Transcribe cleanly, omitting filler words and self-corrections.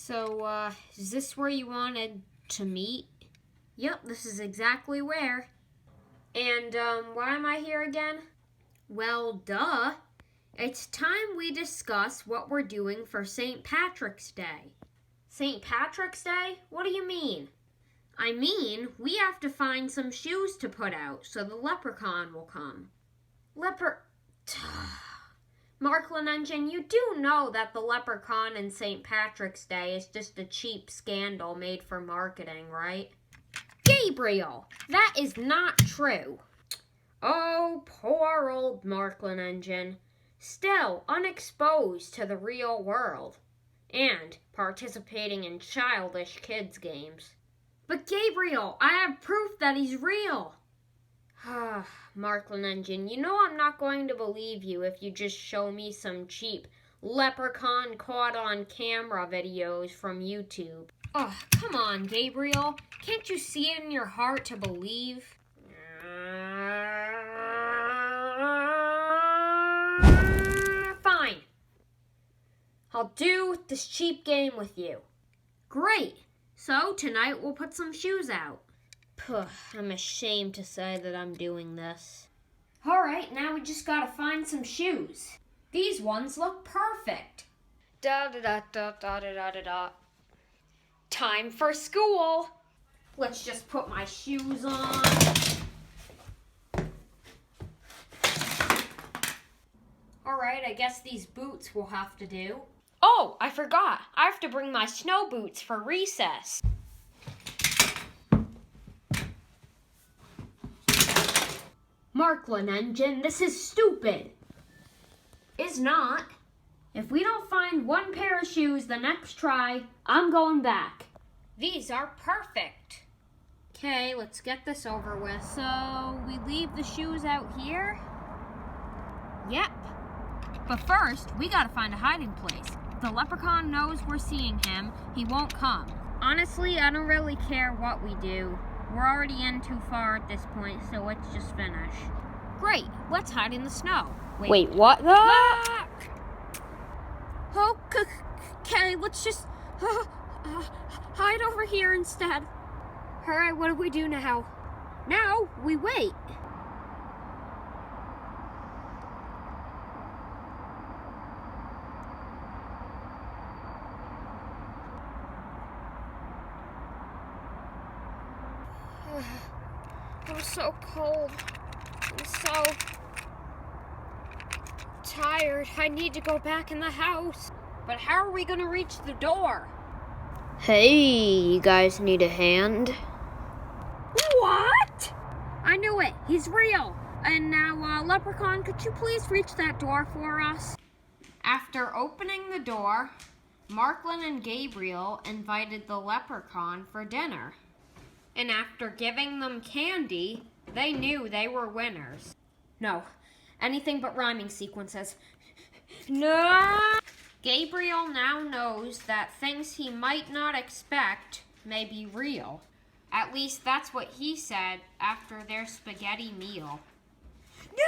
So, is this where you wanted to meet? Yep, this is exactly where. And, why am I here again? Well, duh. It's time we discuss what we're doing for St. Patrick's Day. St. Patrick's Day? What do you mean? I mean, we have to find some shoes to put out so the leprechaun will come. Marklin Engine, you do know that the leprechaun and St. Patrick's Day is just a cheap scandal made for marketing, right? Gabriel, that is not true. Oh, poor old Marklin Engine. Still unexposed to the real world and participating in childish kids' games. But Gabriel, I have proof that he's real. Marklin Engine, you know I'm not going to believe you if you just show me some cheap leprechaun caught on camera videos from YouTube. Oh, come on, Gabriel. Can't you see it in your heart to believe? Fine. I'll do this cheap game with you. Great. So tonight we'll put some shoes out. I'm ashamed to say that I'm doing this. Alright, now we just gotta find some shoes. These ones look perfect. Da-da-da-da-da-da-da-da. Time for school. Let's just put my shoes on. Alright, I guess these boots will have to do. Oh, I forgot. I have to bring my snow boots for recess. Marklin Engine, this is stupid. Is not. If we don't find one pair of shoes the next try, I'm going back. These are perfect. Okay, let's get this over with. So, we leave the shoes out here? Yep. But first, we gotta find a hiding place. If the leprechaun knows we're seeing him, he won't come. Honestly, I don't really care what we do. We're already in too far at this point, so let's just finish. Great, let's hide in the snow. Wait, what the? Ah! Okay, let's just hide over here instead. Alright, what do we do now? Now, we wait. I'm so cold. I'm so tired. I need to go back in the house. But how are we going to reach the door? Hey, you guys need a hand? What? I knew it. He's real. And now, Leprechaun, could you please reach that door for us? After opening the door, Marklin and Gabriel invited the Leprechaun for dinner. And after giving them candy, they knew they were winners. No, anything but rhyming sequences. No! Gabriel now knows that things he might not expect may be real. At least that's what he said after their spaghetti meal. No!